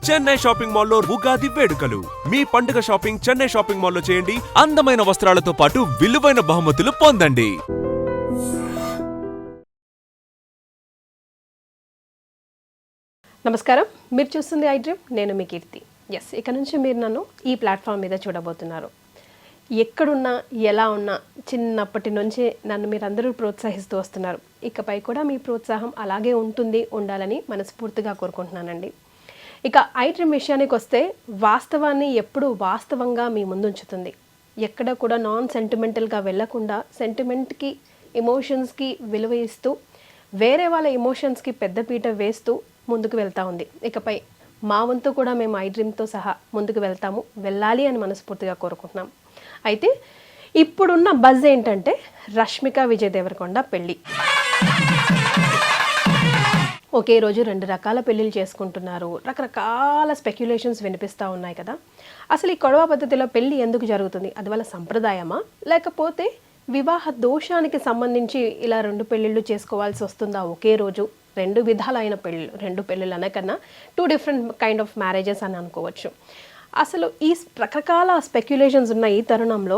Chennai shopping మాల్లో ఉగాది వేడుకలు. మీ పండుగ షాపింగ్ చెన్నై షాపింగ్ మాల్లో చేయండి. అందమైన వస్త్రాలతో పాటు విలువైన బహుమతులు పొందండి. నమస్కారం, మీరు చూస్తుంది ఐ డ్రీమ్. నేను మీ కీర్తి. ఇక నుంచి మీరు నన్ను ఈ ప్లాట్ఫామ్ మీద చూడబోతున్నారు. ఎక్కడున్నా ఎలా ఉన్నా చిన్నప్పటి నుంచి నన్ను మీరందరూ ప్రోత్సహిస్తూ వస్తున్నారు. ఇకపై కూడా మీ ప్రోత్సాహం అలాగే ఉండాలని మనస్ఫూర్తిగా కోరుకుంటున్నానండి. ఇక ఐ డ్రీమ్ విషయానికి వస్తే వాస్తవాన్ని ఎప్పుడూ వాస్తవంగా మీ ముందుంచుతుంది. ఎక్కడ కూడా నాన్ సెంటిమెంటల్గా వెళ్లకుండా సెంటిమెంట్కి, ఎమోషన్స్కి విలువ ఇస్తూ వేరే వాళ్ళ ఎమోషన్స్కి పెద్దపీట వేస్తూ ముందుకు వెళ్తూ ఉంది. ఇకపై మా వంతు కూడా మేము ఐ డ్రీమ్తో సహా ముందుకు వెళ్ళాలి అని మనస్ఫూర్తిగా కోరుకుంటున్నాం. అయితే ఇప్పుడున్న బజ్ ఏంటంటే రష్మిక విజయ్ దేవరకొండ పెళ్ళి. ఒకే రోజు 2 రకాల పెళ్ళిళ్ళు చేసుకుంటున్నారు. రకరకాల స్పెక్యులేషన్స్ వినిపిస్తూ ఉన్నాయి కదా. అసలు ఈ కొడవ పద్ధతిలో పెళ్ళి ఎందుకు జరుగుతుంది? అది వాళ్ళ సంప్రదాయమా, లేకపోతే వివాహ దోషానికి సంబంధించి ఇలా 2 పెళ్ళిళ్ళు చేసుకోవాల్సి వస్తుందా ఒకే రోజు? 2 విధాలైన పెళ్ళిళ్ళు, 2 పెళ్ళిళ్ళు అనకన్నా 2 డిఫరెంట్ కైండ్ ఆఫ్ మ్యారేజెస్ అని అనుకోవచ్చు. అసలు ఈ రకరకాల స్పెక్యులేషన్స్ ఉన్న ఈ తరుణంలో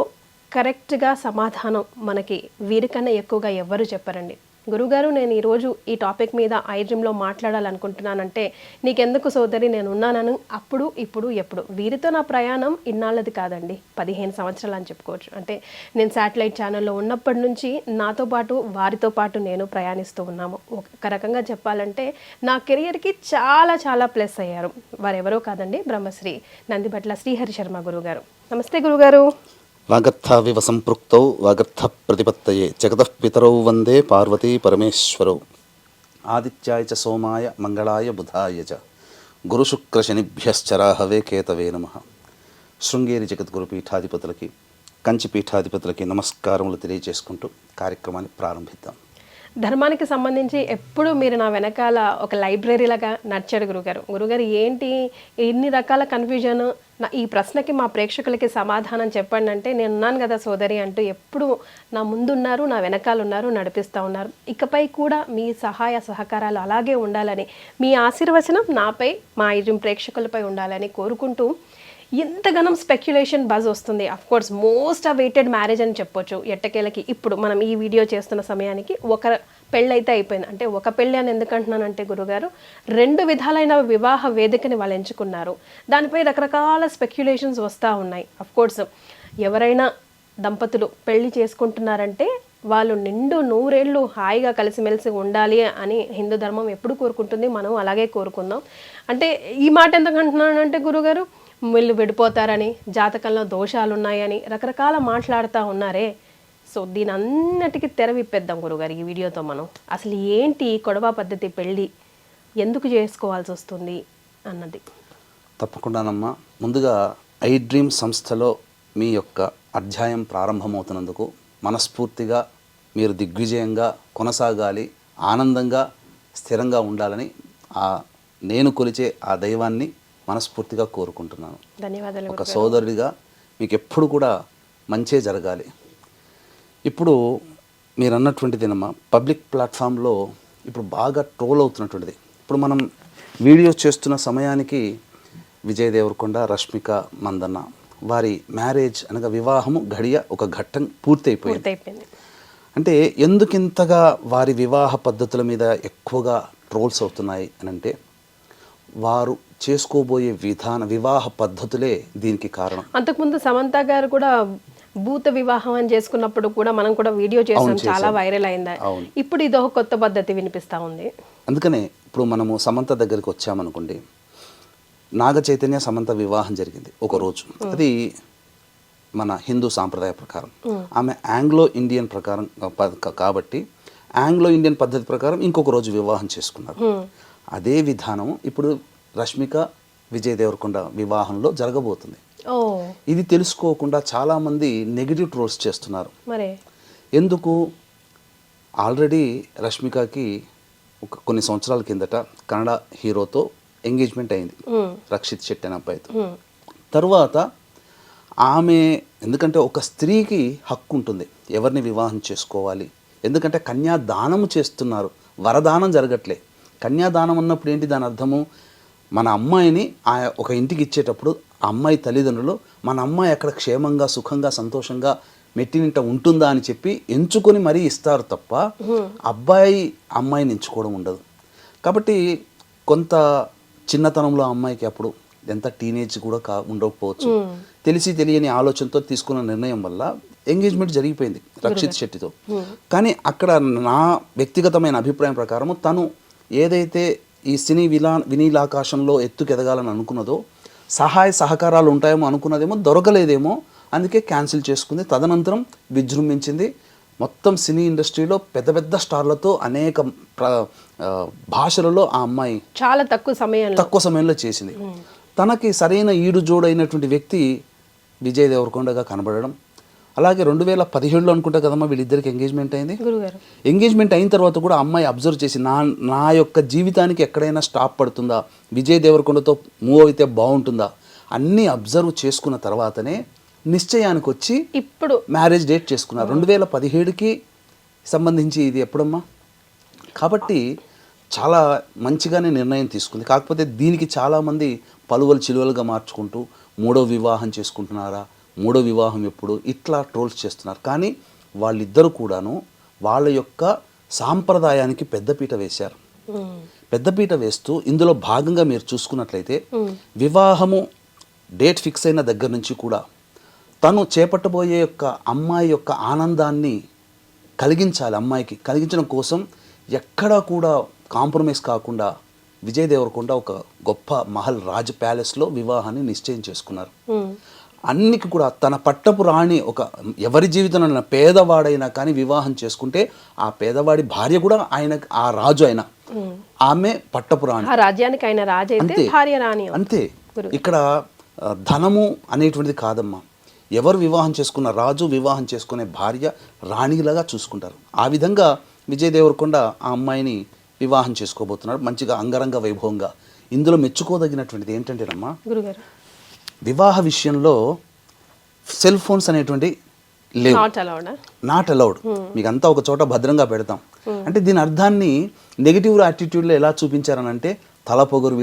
కరెక్ట్గా సమాధానం మనకి వీరికన్నా ఎక్కువగా ఎవ్వరూ చెప్పరండి. గురుగారు, నేను ఈరోజు ఈ టాపిక్ మీద ఐ డ్రీమ్లో మాట్లాడాలనుకుంటున్నానంటే నీకెందుకు సోదరి, నేను ఉన్నానని అప్పుడు ఇప్పుడు ఎప్పుడు. వీరితో నా ప్రయాణం ఇన్నాళ్ళది కాదండి, 15 సంవత్సరాలు అని చెప్పుకోవచ్చు. అంటే నేను శాటిలైట్ ఛానల్లో ఉన్నప్పటి నుంచి నాతో పాటు వారితో పాటు నేను ప్రయాణిస్తూ ఉన్నాము. ఒక రకంగా చెప్పాలంటే నా కెరియర్కి చాలా చాలా ప్లస్ అయ్యారు. వారెవరో కాదండి, బ్రహ్మశ్రీ నందిబట్ల శ్రీహరి శర్మ గురుగారు. నమస్తే గురుగారు. వాగర్థావివ సంపృక్తౌ వాగర్థ ప్రతిపత్తయే జగతః పితరౌ వందే పార్వతీ పరమేశ్వరౌ ఆదిత్యాయ చ సోమాయ మంగళాయ బుధాయ చ గురుశుక్రశనిభ్యశ్చరాహవే కేతవే నమః. శృంగేరి జగద్గురు పీఠాధిపతులకి, కంచి పీఠాధిపతులకి నమస్కారములు తెలియజేసుకుంటూ కార్యక్రమాన్ని ప్రారంభిద్దాం. ధర్మానికి సంబంధించి ఎప్పుడు మీరు నా వెనకాల ఒక లైబ్రరీలాగా నడిచాడు గురుగారు. ఏంటి ఇన్ని రకాల కన్ఫ్యూజన్? ఈ ప్రశ్నకి మా ప్రేక్షకులకి సమాధానం చెప్పండి అంటే నేను ఉన్నాను కదా సోదరి అంటూ ఎప్పుడు నా ముందున్నారు, నా వెనకాల ఉన్నారు, నడిపిస్తూ ఉన్నారు. ఇకపై కూడా మీ సహాయ సహకారాలు అలాగే ఉండాలని, మీ ఆశీర్వచనం నాపై, మా ఐ డ్రీమ్ ప్రేక్షకులపై ఉండాలని కోరుకుంటూ ఎంతగానో స్పెక్యులేషన్ బజ్ వస్తుంది. Of course most awaited marriage అని చెప్పొచ్చు ఎట్టకేలకి. ఇప్పుడు మనం ఈ వీడియో చేస్తున్న సమయానికి ఒక పెళ్ళి అయితే అయిపోయింది. అంటే ఒక పెళ్ళి అని ఎందుకంటున్నానంటే గురుగారు, 2 విధాలైన వివాహ వేదికని వాళ్ళు ఎంచుకున్నారు. దానిపై రకరకాల స్పెక్యులేషన్స్ వస్తూ ఉన్నాయి. అఫ్ కోర్స్ ఎవరైనా దంపతులు పెళ్లి చేసుకుంటున్నారంటే వాళ్ళు నిండు 100 ఏళ్ళు హాయిగా కలిసిమెలిసి ఉండాలి అని హిందూ ధర్మం ఎప్పుడు కోరుకుంటుంది. మనం అలాగే కోరుకుందాం. అంటే ఈ మాట ఎందుకంటున్నానంటే గురుగారు, వీళ్ళు విడిపోతారని, జాతకంలో దోషాలు ఉన్నాయని రకరకాల మాట్లాడుతూ ఉన్నారే. సో దీని అన్నిటికీ తెర విప్పేద్దాం గురుగారు ఈ వీడియోతో. మనం అసలు ఏంటి కొడవ పద్ధతి పెళ్ళి, ఎందుకు చేసుకోవాల్సి వస్తుంది అన్నది. తప్పకుండానమ్మా. ముందుగా ఐ డ్రీమ్ సంస్థలో మీ యొక్క అధ్యాయం ప్రారంభమవుతున్నందుకు మనస్ఫూర్తిగా మీరు దిగ్విజయంగా కొనసాగాలి, ఆనందంగా స్థిరంగా ఉండాలని నేను కొలిచే ఆ దైవాన్ని మనస్ఫూర్తిగా కోరుకుంటున్నాను. ధన్యవాదాలు. ఒక సోదరుడిగా మీకు ఎప్పుడు కూడా మంచే జరగాలి. ఇప్పుడు మీరు అన్నటువంటిదేనమ్మా, పబ్లిక్ ప్లాట్ఫామ్లో ఇప్పుడు బాగా ట్రోల్ అవుతున్నటువంటిది. ఇప్పుడు మనం వీడియో చేస్తున్న సమయానికి విజయ్ దేవరకొండ, రష్మిక మందన్న వారి మ్యారేజ్ అనగా వివాహము ఒక ఘట్టం పూర్తయిపోయింది. అంటే ఎందుకింతగా వారి వివాహ పద్ధతుల మీద ఎక్కువగా ట్రోల్స్ అవుతున్నాయి అని అంటే వారు చేసుకోబోయే వివాహ పద్ధతులే దీనికి కారణం. అంతకుముందు సమంత గారు కూడా భూత వివాహం అని చేసుకున్నప్పుడు కూడా మనం కూడా వీడియో చేసాం, చాలా వైరల్ అయింది. ఇప్పుడు ఇదో కొత్త పద్ధతి వినిపిస్తా ఉంది. అందుకనే ఇప్పుడు మనము సమంత దగ్గరికి వచ్చామనుకోండి, నాగ చైతన్య సమంత వివాహం జరిగింది ఒక రోజు. అది మన హిందూ సాంప్రదాయ ప్రకారం. ఆమె ఆంగ్లో ఇండియన్ ప్రకారం కాబట్టి ఆంగ్లో ఇండియన్ పద్ధతి ప్రకారం ఇంకొక రోజు వివాహం చేసుకున్నారు. అదే విధానం ఇప్పుడు రష్మిక విజయ్ దేవరకొండ వివాహంలో జరగబోతుంది. ఇది తెలుసుకోకుండా చాలామంది నెగిటివ్ ట్రోల్స్ చేస్తున్నారు. ఎందుకు? ఆల్రెడీ రష్మికకి కొన్ని సంవత్సరాల కిందట కన్నడ హీరోతో ఎంగేజ్మెంట్ అయింది, రక్షిత్ శెట్టి అనే అబ్బాయితో. తర్వాత ఆమె, ఎందుకంటే ఒక స్త్రీకి హక్కు ఉంటుంది ఎవరిని వివాహం చేసుకోవాలి. ఎందుకంటే కన్యాదానం చేస్తున్నారు, వరదానం జరగట్లే. కన్యాదానం అన్నప్పుడు ఏంటి దాని అర్థము? మన అమ్మాయిని ఒక ఇంటికి ఇచ్చేటప్పుడు ఆ అమ్మాయి తల్లిదండ్రులు మన అమ్మాయి అక్కడ క్షేమంగా సుఖంగా సంతోషంగా మెట్టినింట ఉంటుందా అని చెప్పి ఎంచుకొని మరీ ఇస్తారు తప్ప అబ్బాయి అమ్మాయిని ఎంచుకోవడం ఉండదు. కాబట్టి కొంత చిన్నతనంలో అమ్మాయికి అప్పుడు ఎంత టీనేజ్ కూడా ఉండకపోవచ్చు, తెలిసి తెలియని ఆలోచనతో తీసుకున్న నిర్ణయం వల్ల ఎంగేజ్మెంట్ జరిగిపోయింది రక్షిత్ శెట్టితో. కానీ అక్కడ నా వ్యక్తిగతమైన అభిప్రాయం ప్రకారం తను ఏదైతే ఈ సినీ వినీలాకాశంలో ఎత్తుకెదగాలని అనుకున్నదో, సహాయ సహకారాలు ఉంటాయేమో అనుకున్నదేమో దొరకలేదేమో, అందుకే క్యాన్సిల్ చేసుకుంది. తదనంతరం విజృంభించింది. మొత్తం సినీ ఇండస్ట్రీలో పెద్ద పెద్ద స్టార్లతో అనేక భాషలలో ఆ అమ్మాయి చాలా తక్కువ సమయంలో చేసింది. తనకి సరైన ఈడు జోడైనటువంటి వ్యక్తి విజయ్ దేవరకొండగా కనబడడం. అలాగే 2017లో అనుకుంటా కదమ్మా వీళ్ళిద్దరికి ఎంగేజ్మెంట్ అయింది. ఎంగేజ్మెంట్ అయిన తర్వాత కూడా అమ్మాయి అబ్జర్వ్ చేసి నా యొక్క జీవితానికి ఎక్కడైనా స్టాప్ పడుతుందా, విజయ్ దేవరకొండతో మూవ్ అయితే బాగుంటుందా అన్నీ అబ్జర్వ్ చేసుకున్న తర్వాతనే నిశ్చయానికి వచ్చి ఇప్పుడు మ్యారేజ్ డేట్ చేసుకున్నారు. 2017కి సంబంధించి ఇది ఎప్పుడమ్మా. కాబట్టి చాలా మంచిగానే నిర్ణయం తీసుకుంది. కాకపోతే దీనికి చాలామంది పలువలు చిలువలుగా మార్చుకుంటూ మూడో వివాహం చేసుకుంటున్నారా, మూడో వివాహం ఎప్పుడు, ఇట్లా ట్రోల్స్ చేస్తున్నారు. కానీ వాళ్ళిద్దరూ కూడాను వాళ్ళ యొక్క సాంప్రదాయానికి పెద్దపీట వేశారు. పెద్దపీట వేస్తూ ఇందులో భాగంగా మీరు చూసుకున్నట్లయితే వివాహము డేట్ ఫిక్స్ అయిన దగ్గర నుంచి కూడా తను చేపట్టబోయే యొక్క అమ్మాయి యొక్క ఆనందాన్ని కలిగించాలి, అమ్మాయికి కలిగించడం కోసం ఎక్కడా కూడా కాంప్రమైజ్ కాకుండా విజయ్ దేవరకొండ ఒక గొప్ప మహల్ రాజ్ ప్యాలెస్లో వివాహాన్ని నిశ్చయం చేసుకున్నారు. అన్నికి కూడా తన పట్టపు రాణి ఒక ఎవరి జీవితంలో పేదవాడైనా కానీ వివాహం చేసుకుంటే ఆ పేదవాడి భార్య కూడా ఆయన ఆ రాజు అయినా ఆమె పట్టపు రాణి, రాజ్యానికి ఆయన రాజు అయితే భార్య రాణి అంతే. ఇక్కడ ధనము అనేటువంటిది కాదమ్మా. ఎవరు వివాహం చేసుకున్న రాజు వివాహం చేసుకునే భార్య రాణిలాగా చూసుకుంటారు. ఆ విధంగా విజయ్ దేవరకొండ ఆ అమ్మాయిని వివాహం చేసుకోబోతున్నాడు మంచిగా అంగరంగ వైభవంగా. ఇందులో మెచ్చుకోదగినటువంటిది ఏంటంటేనమ్మా, వివాహ విషయంలో సెల్ ఫోన్స్ అనేటువంటి లేవు, నాట్ అలౌడ్. మీకు అంతా ఒక చోట భద్రంగా పెడతాం అంటే దీని అర్థాన్ని నెగిటివ్ యాటిట్యూడ్లో ఎలా చూపించారనంటే తల పొగరు,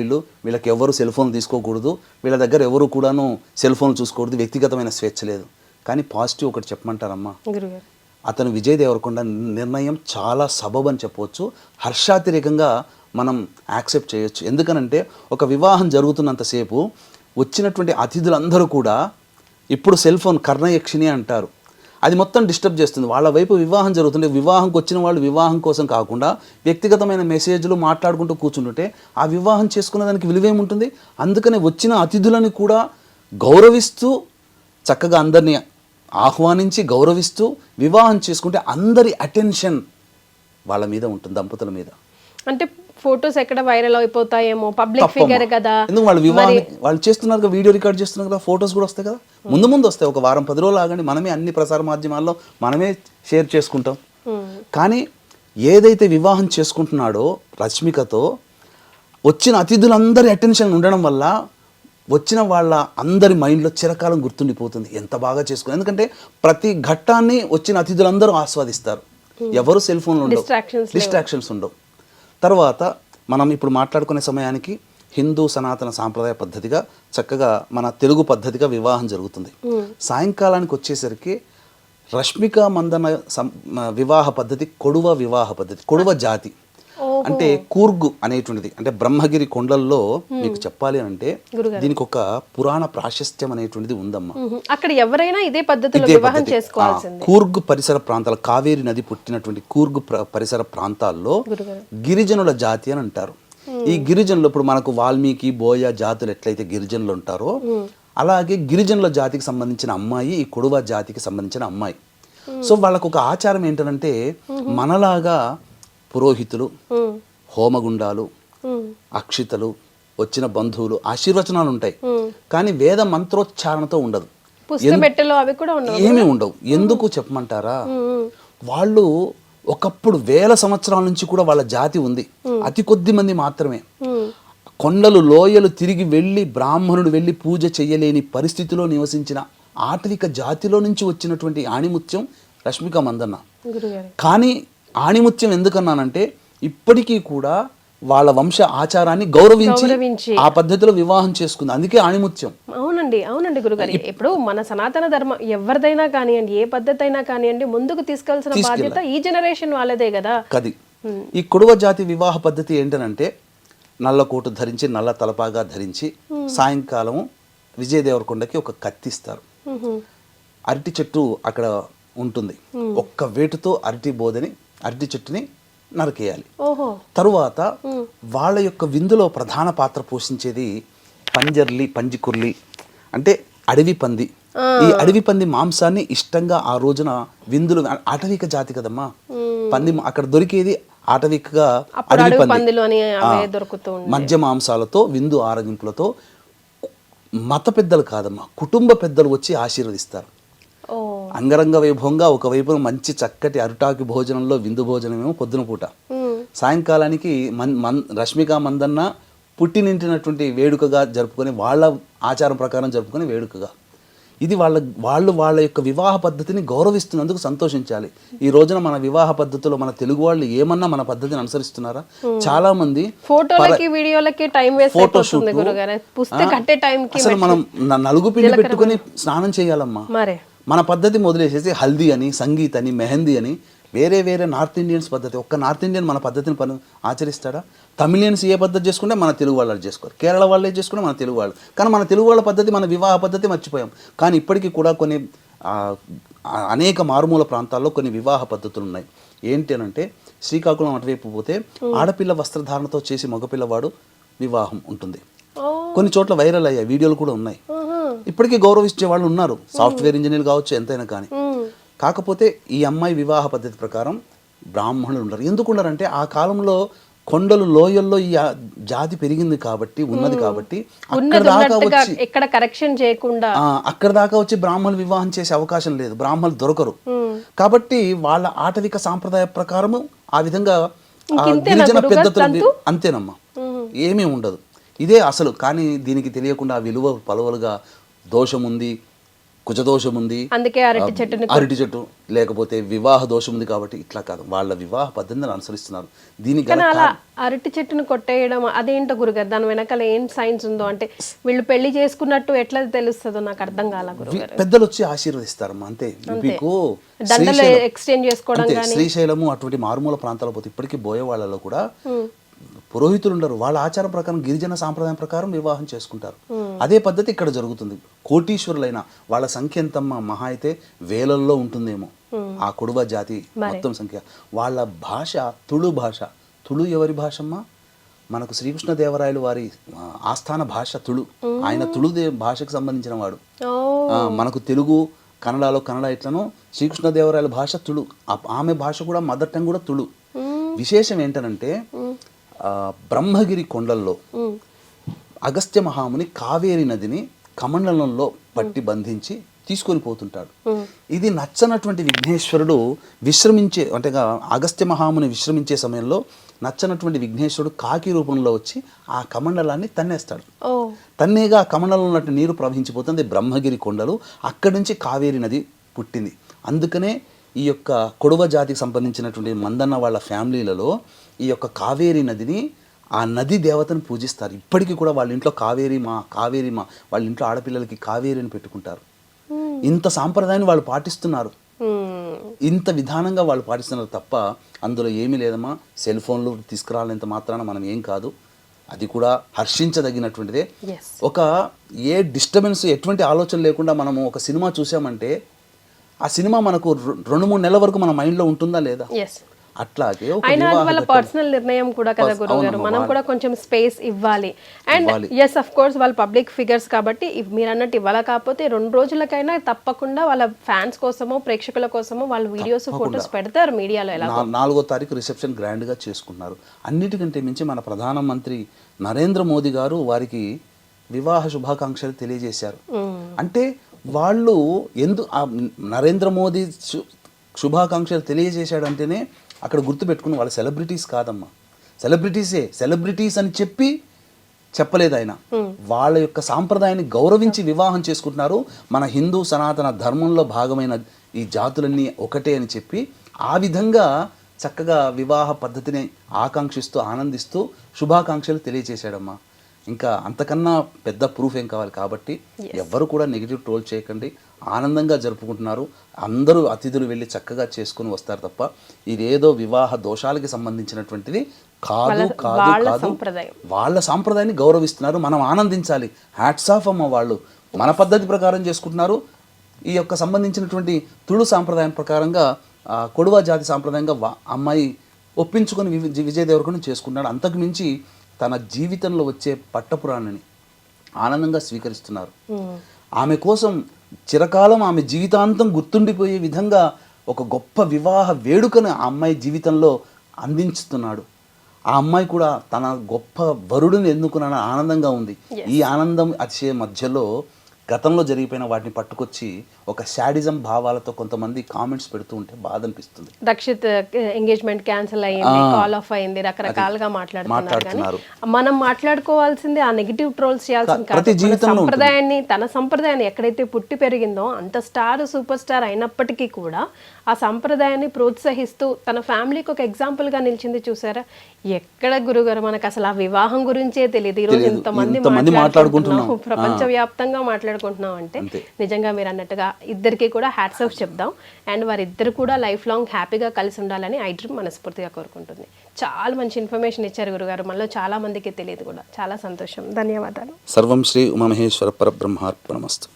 వీళ్ళకి ఎవరు సెల్ ఫోన్ తీసుకోకూడదు, వీళ్ళ దగ్గర ఎవరు కూడాను సెల్ ఫోన్ చూసుకోకూడదు, వ్యక్తిగతమైన స్వేచ్ఛ లేదు. కానీ పాజిటివ్ ఒకటి చెప్పమంటారమ్మా, అతను విజయ్ దేవరకొండ నిర్ణయం చాలా సబబ్ అని చెప్పవచ్చు, హర్షాతిరేకంగా మనం యాక్సెప్ట్ చేయొచ్చు. ఎందుకనంటే ఒక వివాహం జరుగుతున్నంతసేపు వచ్చినటువంటి అతిథులందరూ కూడా ఇప్పుడు సెల్ ఫోన్ కర్ణయక్షిణి అంటారు, అది మొత్తం డిస్టర్బ్ చేస్తుంది. వాళ్ళ వైపు వివాహం జరుగుతుంటే వివాహంకి వచ్చిన వాళ్ళు వివాహం కోసం కాకుండా వ్యక్తిగతమైన మెసేజ్లు మాట్లాడుకుంటూ కూర్చుంటుంటే ఆ వివాహం చేసుకునే దానికి విలువేముంటుంది. అందుకనే వచ్చిన అతిథులను కూడా గౌరవిస్తూ చక్కగా అందరినీ ఆహ్వానించి గౌరవిస్తూ వివాహం చేసుకుంటే అందరి అటెన్షన్ వాళ్ళ మీద ఉంటుంది, దంపతుల మీద. అంటే ఫొటోస్ ఎక్కడ వైరల్ అయిపోతాయేమో, పబ్లిక్ ఫిగర్ కదా, ఎందుకు వాళ్ళు వివాహం వాళ్ళు చేస్తున్నారు కదా, వీడియో రికార్డ్ చేస్తున్నారు కదా, ఫొటోస్ కూడా వస్తాయి కదా, ముందు వస్తాయి. ఒక వారం 10 రోజులు ఆగండి, మనమే అన్ని ప్రసార మాధ్యమాల్లో మనమే షేర్ చేసుకుంటాం. కానీ ఏదైతే వివాహం చేసుకుంటున్నాడో రష్మికతో వచ్చిన అతిథులందరి అటెన్షన్ ఉండడం వల్ల వచ్చిన వాళ్ళ అందరి మైండ్లో చిరకాలం గుర్తుండిపోతుంది ఎంత బాగా చేసుకుని. ఎందుకంటే ప్రతి ఘట్టాన్ని వచ్చిన అతిథులందరూ ఆస్వాదిస్తారు, ఎవరు సెల్ ఫోన్లో ఉండవు, డిస్ట్రాక్షన్స్ ఉండవు. తర్వాత మనం ఇప్పుడు మాట్లాడుకునే సమయానికి హిందూ సనాతన సాంప్రదాయ పద్ధతిగా చక్కగా మన తెలుగు పద్ధతిగా వివాహం జరుగుతుంది. సాయంకాలానికి వచ్చేసరికి రష్మిక మందన వివాహ పద్ధతి కొడువ వివాహ పద్ధతి, కొడువ జాతి అంటే కూర్గు అనేటువంటిది. అంటే బ్రహ్మగిరి కొండల్లో మీకు చెప్పాలి అంటే దీనికి ఒక పురాణ ప్రాశస్త్యం అనేటువంటిది ఉందమ్మా. అక్కడ ఎవరైనా ఇదే పద్ధతిలో వివాహం చేసుకోవాల్సిందే. కూర్గు పరిసర ప్రాంతాలు, కావేరి నది పుట్టినటువంటి కూర్గు పరిసర ప్రాంతాల్లో గిరిజనుల జాతి అని అంటారు. ఈ గిరిజనులు ఇప్పుడు మనకు వాల్మీకి బోయ జాతులు ఎట్లయితే గిరిజనులు ఉంటారో అలాగే గిరిజనుల జాతికి సంబంధించిన అమ్మాయి ఈ కొడువ జాతికి సంబంధించిన అమ్మాయి. సో వాళ్ళకు ఒక ఆచారం ఏంటంటే మనలాగా పురోహితులు, హోమగుండాలు, అక్షితలు, వచ్చిన బంధువులు ఆశీర్వచనాలు ఉంటాయి, కానీ వేద మంత్రోచ్చారణతో ఉండదు, ఏమీ ఉండవు. ఎందుకు చెప్పమంటారా, వాళ్ళు ఒకప్పుడు 1000 సంవత్సరాల నుంచి కూడా వాళ్ళ జాతి ఉంది, అతి కొద్ది మంది మాత్రమే. కొండలు లోయలు తిరిగి వెళ్ళి బ్రాహ్మణుడు వెళ్ళి పూజ చేయలేని పరిస్థితిలో నివసించిన ఆటవిక జాతిలో నుంచి వచ్చినటువంటి ఆణిముత్యం రష్మిక మందన్న. కానీ ఆణిముత్యం ఎందుకన్నానంటే ఇప్పటికీ కూడా వాళ్ళ వంశ ఆచారాన్ని గౌరవించి ఆ పద్ధతిలో వివాహం చేసుకుంది. అందుకే ఆణిముత్యం. అవునండి గురుగారు. ఇప్పుడు మన సనాతన ధర్మం ఎవరిదైనా కానివ్వండి, ఏ పద్ధతి అయినా కానివ్వండి, ముందుకు తీసుకెళ్లాల్సిన బాధ్యత ఈ జనరేషన్ వాళ్ళదే కదా. కది ఈ కొడవ జాతి వివాహ పద్ధతి ఏంటనంటే నల్ల కోటు ధరించి నల్ల తలపాగా ధరించి సాయంకాలం విజయ దేవరకొండకి ఒక కత్తిస్తారు. అరటి చెట్టు అక్కడ ఉంటుంది. ఒక్క వేటుతో అరటి చెట్టుని నరికేయాలి. తరువాత వాళ్ళ యొక్క విందులో ప్రధాన పాత్ర పోషించేది పంజికుర్లి అంటే అడవి పంది. ఈ అడవి పంది మాంసాన్ని ఇష్టంగా ఆ రోజున విందులు, ఆటవిక జాతి కదమ్మా పంది, అక్కడ దొరికేది ఆటవికగా అడవి పంది. మధ్య మాంసాలతో విందు ఆరగింపులతో మత పెద్దలు కాదమ్మా, కుటుంబ పెద్దలు వచ్చి ఆశీర్వదిస్తారు. అంగరంగ వైభవంగా ఒకవైపున మంచి చక్కటి అరుటాకి భోజనంలో విందు భోజనమేమో పొద్దున పూట, సాయంకాలానికి రష్మిక మందన్న పుట్టినింటినటువంటి వేడుకగా జరుపుకొని వాళ్ళ ఆచారం ప్రకారం జరుపుకొని వేడుకగా. ఇది వాళ్ళ యొక్క వివాహ పద్ధతిని గౌరవిస్తున్నందుకు సంతోషించాలి. ఈ రోజున మన వివాహ పద్ధతిలో మన తెలుగు వాళ్ళు ఏమన్నా మన పద్ధతిని అనుసరిస్తున్నారా? చాలా మంది అసలు మనం నలుగు పిండి పెట్టుకుని స్నానం చేయాలమ్మా. మన పద్ధతి మొదలేసేసి హల్దీ అని, సంగీత్ అని, మెహందీ అని, వేరే నార్త్ ఇండియన్స్ పద్ధతి. ఒక్క నార్త్ ఇండియన్ మన పద్ధతిని ఆచరిస్తాడా? తమిళియన్స్ ఏ పద్ధతి చేసుకుంటే మన తెలుగు వాళ్ళు చేసుకోరు, కేరళ వాళ్ళే చేసుకుంటే మన తెలుగు వాళ్ళు. కానీ మన తెలుగు వాళ్ళ పద్ధతి, మన వివాహ పద్ధతి మర్చిపోయాం. కానీ ఇప్పటికీ కూడా కొన్ని అనేక మారుమూల ప్రాంతాల్లో కొన్ని వివాహ పద్ధతులు ఉన్నాయి. ఏంటి అనంటే శ్రీకాకుళం అటువైపు పోతే ఆడపిల్ల వస్త్రధారణతో చేసి మగపిల్లవాడు వివాహం ఉంటుంది. కొన్ని చోట్ల వైరల్ అయ్యాయి, వీడియోలు కూడా ఉన్నాయి. ఇప్పటికీ గౌరవించే వాళ్ళు ఉన్నారు, సాఫ్ట్వేర్ ఇంజనీర్ కావచ్చు, ఎంతైనా కానీ. కాకపోతే ఈ అమ్మాయి వివాహ పద్ధతి ప్రకారం బ్రాహ్మణులు ఉండరు. ఎందుకు ఉండరంటే ఆ కాలంలో కొండలు లోయల్లో ఈ జాతి పెరిగింది కాబట్టి, ఉన్నది కాబట్టి అక్కడ దాకా వచ్చి బ్రాహ్మణులు వివాహం చేసే అవకాశం లేదు, బ్రాహ్మణులు దొరకరు. కాబట్టి వాళ్ళ ఆటవిక సాంప్రదాయ ప్రకారము ఆ విధంగా గిరిజన పెద్దతులు అంతేనమ్మా, ఏమీ ఉండదు. ఇదే అసలు. కానీ దీనికి తెలియకుండా విలువ పలువలుగా దోషం ఉంది, కుజదోషం ఉంది, అందుకే అరటి చెట్టు లేకపోతే వివాహ దోషం ఉంది కాబట్టి ఇట్లా కాదు, వాళ్ళ వివాహ పద్ధతిని అనుసరిస్తున్నారు. దీనికి అరటి చెట్టును కొట్టేయడం అదేంటో గురుగారు, దాని వెనకాల ఏం సైన్స్ ఉందో, అంటే వీళ్ళు పెళ్లి చేసుకున్నట్టు ఎట్లా తెలుస్తుందో నాకు అర్థం కాల గురుగారు. పెద్దలు వచ్చి ఆశీర్వదిస్తారమ్మా అంతే. మీకు ఎక్స్చేంజ్ చేసుకోవడం శ్రీశైలము అటువంటి మారుమూల ప్రాంతాల పోతే ఇప్పటికీ బోయే వాళ్ళలో కూడా పురోహితులు ఉండరు. వాళ్ళ ఆచారం ప్రకారం గిరిజన సాంప్రదాయం ప్రకారం వివాహం చేసుకుంటారు. అదే పద్ధతి ఇక్కడ జరుగుతుంది. కోటీశ్వరులైన వాళ్ళ సంఖ్య ఎంతమ్మా, మహా అయితే వేలల్లో ఉంటుందేమో ఆ కొడువ జాతి మొత్తం సంఖ్య. వాళ్ళ భాష తుళు భాష. తుళు ఎవరి భాషమ్మా? మనకు శ్రీకృష్ణదేవరాయలు వారి ఆస్థాన భాష తుళు. ఆయన తుళు భాషకు సంబంధించిన వాడు. మనకు తెలుగు, కన్నడలో కన్నడ ఎట్లనో శ్రీకృష్ణదేవరాయల భాష తుళు. ఆమె భాష కూడా మదర్ టంగ్ కూడా తుళు. విశేషం ఏంటనంటే బ్రహ్మగిరి కొండల్లో అగస్త్య మహాముని కావేరి నదిని కమండలంలో పట్టి బంధించి తీసుకొని పోతుంటాడు. ఇది నచ్చనటువంటి విఘ్నేశ్వరుడు విశ్రమించే, అంటే అగస్త్య మహాముని విశ్రమించే సమయంలో నచ్చనటువంటి విఘ్నేశ్వరుడు కాకి రూపంలో వచ్చి ఆ కమండలాన్ని తన్నేస్తాడు. తన్నేగా ఆ కమండలంలో ఉన్నట్టు నీరు ప్రవహించిపోతుంది బ్రహ్మగిరి కొండలు. అక్కడి నుంచి కావేరి నది పుట్టింది. అందుకనే ఈ యొక్క కొడవ జాతికి సంబంధించినటువంటి మందన్న వాళ్ళ ఫ్యామిలీలలో ఈ యొక్క కావేరి నదిని, ఆ నది దేవతను పూజిస్తారు. ఇప్పటికీ కూడా వాళ్ళ ఇంట్లో కావేరి మా వాళ్ళ ఇంట్లో ఆడపిల్లలకి కావేరి అని పెట్టుకుంటారు. ఇంత సాంప్రదాయాన్ని వాళ్ళు పాటిస్తున్నారు, ఇంత విధానంగా వాళ్ళు పాటిస్తున్నారు తప్ప అందులో ఏమీ లేదమ్మా. సెల్ ఫోన్లు తీసుకురాలేంత మాత్రాన మనం ఏం కాదు. అది కూడా హర్షించదగినటువంటిదే. ఒక ఏ డిస్టర్బెన్స్, ఎటువంటి ఆలోచన లేకుండా మనము ఒక సినిమా చూసామంటే ఆ సినిమా మనకు 2-3 నెలల వరకు మన మైండ్లో ఉంటుందా లేదా? అట్లాగే వాళ్ళ పర్సనల్ నిర్ణయం కూడా కదా గురుగారు, మనం కూడా కొంచెం స్పేస్ ఇవ్వాలి. అండ్ ఎస్ అఫ్ కోర్స్ వాళ్ళు పబ్లిక్ ఫిగర్స్ కాబట్టి మీరు అన్నట్టు ఇవ్వాలి. కాకపోతే 2 రోజులకైనా తప్పకుండా వాళ్ళ ఫ్యాన్స్ కోసమో ప్రేక్షకుల కోసమో వాళ్ళు వీడియోస్, ఫోటోస్ పెడతారు మీడియాలో. ఎలా 4వ తారీఖు రిసెప్షన్ గ్రాండ్ గా చేసుకున్నారు. అన్నిటికంటే మించి మన ప్రధానమంత్రి నరేంద్ర మోదీ గారు వారికి వివాహ శుభాకాంక్షలు తెలియజేశారు. అంటే వాళ్ళు నరేంద్ర మోదీ శుభాకాంక్షలు తెలియజేశాడంటేనే అక్కడ గుర్తుపెట్టుకుని వాళ్ళ సెలబ్రిటీస్ కాదమ్మా, సెలబ్రిటీస్ అని చెప్పలేదు ఆయన. వాళ్ళ యొక్క సాంప్రదాయాన్ని గౌరవించి వివాహం చేసుకుంటున్నారు. మన హిందూ సనాతన ధర్మంలో భాగమైన ఈ జాతులన్నీ ఒకటే అని చెప్పి ఆ విధంగా చక్కగా వివాహ పద్ధతిని ఆకాంక్షిస్తూ ఆనందిస్తూ శుభాకాంక్షలు తెలియజేశాడమ్మా. ఇంకా అంతకన్నా పెద్ద ప్రూఫ్ ఏం కావాలి. కాబట్టి ఎవ్వరు కూడా నెగిటివ్ ట్రోల్ చేయకండి, ఆనందంగా జరుపుకుంటున్నారు. అందరూ అతిథులు వెళ్ళి చక్కగా చేసుకుని వస్తారు తప్ప ఇదేదో వివాహ దోషాలకి సంబంధించినటువంటిది కాదు కాదు కాదు. వాళ్ళ సాంప్రదాయాన్ని గౌరవిస్తున్నారు, మనం ఆనందించాలి. హ్యాట్స్ ఆఫ్ అమ్మ, వాళ్ళు మన పద్ధతి ప్రకారం చేసుకుంటున్నారు. ఈ యొక్క సంబంధించినటువంటి తుళు సాంప్రదాయం ప్రకారంగా కొడువా జాతి సాంప్రదాయంగా అమ్మాయి ఒప్పించుకొని విజయ్ దేవరకొండ చేసుకున్నాడు. అంతకు మించి తన జీవితంలో వచ్చే పట్టపురాణిని ఆనందంగా స్వీకరిస్తున్నారు. ఆమె కోసం చిరకాలం ఆమె జీవితాంతం గుర్తుండిపోయే విధంగా ఒక గొప్ప వివాహ వేడుకను ఆ అమ్మాయి జీవితంలో అందించుతున్నాడు. ఆ అమ్మాయి కూడా తన గొప్ప వరుడిని ఎన్నుకున్న ఆనందంగా ఉంది. ఈ ఆనందం అతిశయ మధ్యలో గతంలో జరిగిపోయిన వాటిని పట్టుకొచ్చి ఒక శాడిజం భావాలతో కొంతమంది కామెంట్స్ పెడుతూ ఉంటే బాధ అనిపిస్తుంది. రక్షిత్ ఎంగేజ్మెంట్ క్యాన్సిల్ అయ్యింది, కాల్ ఆఫ్ అయింది, రకరకాలుగా మాట్లాడుతున్నారు. మనం మాట్లాడుకోవాల్సింది ఆ నెగిటివ్ ట్రోల్స్ చేయాల్సింది సంప్రదాయాన్ని, తన సంప్రదాయాన్ని ఎక్కడైతే పుట్టి పెరిగిందో అంత స్టార్ సూపర్ స్టార్ అయినప్పటికీ కూడా ఆ సంప్రదాయాన్ని ప్రోత్సహిస్తూ తన ఫ్యామిలీకి ఒక ఎగ్జాంపుల్ గా నిలిచింది. చూసారా, ఎక్కడ గురుగారు మనకు అసలు ఆ వివాహం గురించే తెలియదు. ఈరోజు ఇంతమంది మాట్లాడుకుంటున్నాం, ప్రపంచవ్యాప్తంగా మాట్లాడుకుంటున్నాం అంటే నిజంగా మీరు అన్నట్టుగా ఇద్దరికి కూడా హ్యాట్స్ ఆఫ్ చెప్దాం. అండ్ వారిద్దరు కూడా లైఫ్ లాంగ్ హ్యాపీగా కలిసి ఉండాలని ఐ డ్రీమ్ మనస్ఫూర్తిగా కోరుకుంటుంది. చాలా మంచి ఇన్ఫర్మేషన్ ఇచ్చారు గురుగారు, మనలో చాలా మందికి తెలియదు కూడా. చాలా సంతోషం, ధన్యవాదాలు. సర్వం Shri Umamaheshwara పరబ్రహ్మార్పణమస్తు.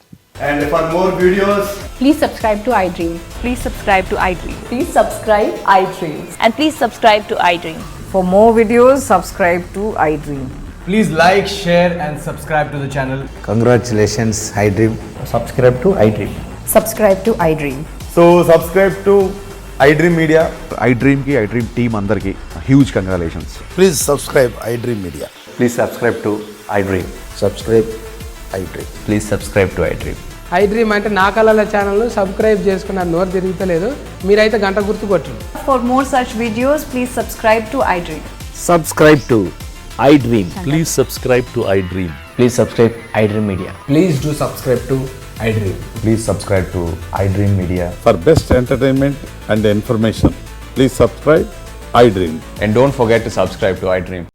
And for more videos, please subscribe to iDream. Please subscribe to iDream. Please subscribe iDream. And please subscribe to iDream. For more videos, subscribe to iDream. please like, share and subscribe to the channel. Congratulations, iDream. Subscribe to iDream. Subscribe to iDream. So subscribe to iDream Media. iDream team andarki huge congratulations. Please subscribe iDream Media. Please subscribe to iDream. Subscribe iDream. Please subscribe to iDream. iDream అంటే నా కళల ఛానల్ను subscribe చేసుకున్న నోరు తిరుగుతలేదు, మీరైతే గంట గుర్తు కొట్టండి. For more such videos, please subscribe to iDream. Subscribe to iDream. Please subscribe to iDream. Please subscribe iDream Media. Please do subscribe to iDream. Please subscribe to iDream Media. For best entertainment and information, please subscribe iDream. And don't forget to subscribe to iDream.